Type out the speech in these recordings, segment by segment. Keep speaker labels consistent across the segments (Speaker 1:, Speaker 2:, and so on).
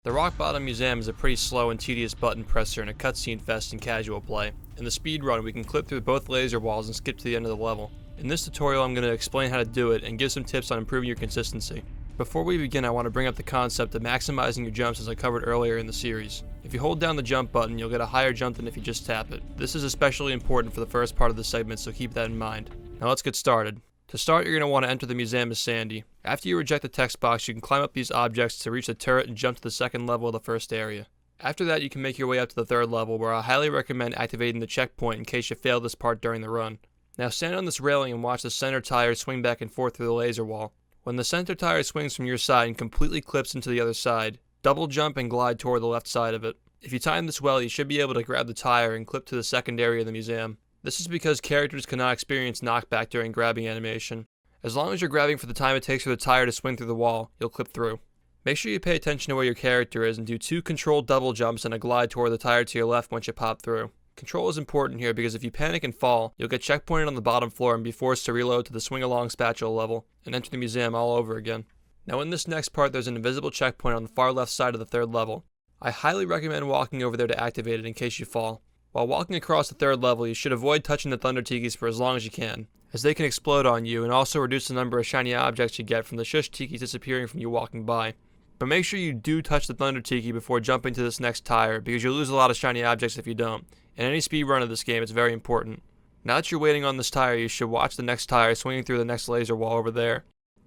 Speaker 1: The Rock Bottom Museum is a pretty slow and tedious button presser and a cutscene fest in casual play. In the speed run, we can clip through both laser walls and skip to the end of the level. In this tutorial, I'm going to explain how to do it and give some tips on improving your consistency. Before we begin, I want to bring up the concept of maximizing your jumps as I covered earlier in the series. If you hold down the jump button, you'll get a higher jump than if you just tap it. This is especially important for the first part of the segment, so keep that in mind. Now let's get started. To start, you're going to want to enter the museum as Sandy. After you reject the text box, you can climb up these objects to reach the turret and jump to the second level of the first area. After that, you can make your way up to the third level, where I highly recommend activating the checkpoint in case you fail this part during the run. Now stand on this railing and watch the center tire swing back and forth through the laser wall. When the center tire swings from your side and completely clips into the other side, double jump and glide toward the left side of it. If you time this well, you should be able to grab the tire and clip to the second area of the museum. This is because characters cannot experience knockback during grabbing animation. As long as you're grabbing for the time it takes for the tire to swing through the wall, you'll clip through. Make sure you pay attention to where your character is and do 2 controlled double jumps and a glide toward the tire to your left once you pop through. Control is important here because if you panic and fall, you'll get checkpointed on the bottom floor and be forced to reload to the swing along spatula level and enter the museum all over again. Now in this next part, there's an invisible checkpoint on the far left side of the third level. I highly recommend walking over there to activate it in case you fall. While walking across the third level, you should avoid touching the Thunder Tikis for as long as you can, as they can explode on you and also reduce the number of shiny objects you get from the Shush Tikis disappearing from you walking by. But make sure you do touch the Thunder Tiki before jumping to this next tire, because you'll lose a lot of shiny objects if you don't. In any speed run of this game, it's very important. Now that you're waiting on this tire, you should watch the next tire swinging through the next laser wall over there.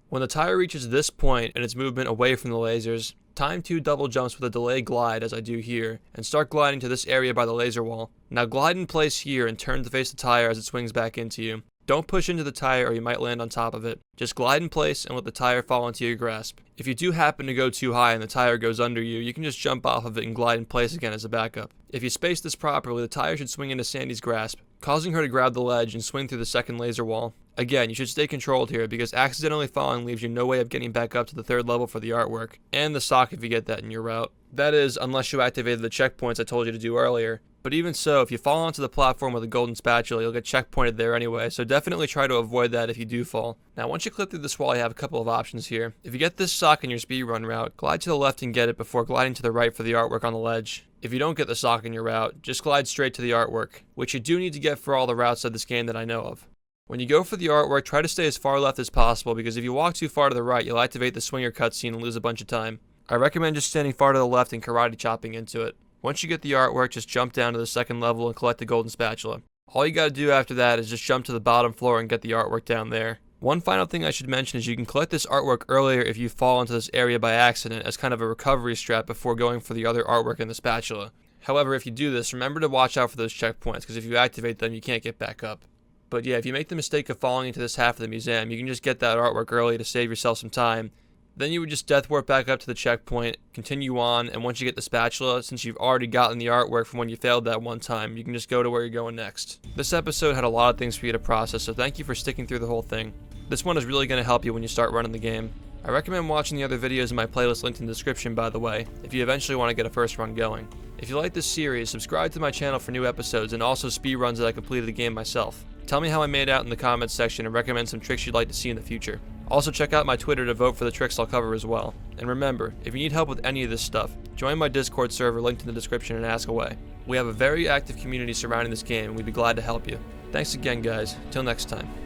Speaker 1: When the tire reaches this point in its movement away from the lasers, time 2 double jumps with a delayed glide, as I do here, and start gliding to this area by the laser wall. Now glide in place here and turn to face the tire as it swings back into you. Don't push into the tire or you might land on top of it. Just glide in place and let the tire fall into your grasp. If you do happen to go too high and the tire goes under you, you can just jump off of it and glide in place again as a backup. If you space this properly, the tire should swing into Sandy's grasp, causing her to grab the ledge and swing through the second laser wall. Again, you should stay controlled here because accidentally falling leaves you no way of getting back up to the third level for the artwork, and the sock if you get that in your route. That is, unless you activated the checkpoints I told you to do earlier. But even so, if you fall onto the platform with a golden spatula, you'll get checkpointed there anyway, so definitely try to avoid that if you do fall. Now once you clip through this wall, you have a couple of options here. If you get this sock in your speedrun route, glide to the left and get it before gliding to the right for the artwork on the ledge. If you don't get the sock in your route, just glide straight to the artwork, which you do need to get for all the routes of this game that I know of. When you go for the artwork, try to stay as far left as possible, because if you walk too far to the right, you'll activate the swinger cutscene and lose a bunch of time. I recommend just standing far to the left and karate chopping into it. Once you get the artwork, just jump down to the second level and collect the golden spatula. All you gotta do after that is just jump to the bottom floor and get the artwork down there. One final thing I should mention is you can collect this artwork earlier if you fall into this area by accident as kind of a recovery strat before going for the other artwork in the spatula. However, if you do this, remember to watch out for those checkpoints, because if you activate them, you can't get back up. But yeah, if you make the mistake of falling into this half of the museum, you can just get that artwork early to save yourself some time. Then you would just death warp back up to the checkpoint, continue on, and once you get the spatula, since you've already gotten the artwork from when you failed that one time, you can just go to where you're going next. This episode had a lot of things for you to process, so thank you for sticking through the whole thing. This one is really going to help you when you start running the game. I recommend watching the other videos in my playlist linked in the description, by the way, if you eventually want to get a first run going. If you like this series, subscribe to my channel for new episodes and also speedruns that I completed the game myself. Tell me how I made out in the comments section and recommend some tricks you'd like to see in the future. Also check out my Twitter to vote for the tricks I'll cover as well. And remember, if you need help with any of this stuff, join my Discord server linked in the description and ask away. We have a very active community surrounding this game and we'd be glad to help you. Thanks again guys, till next time.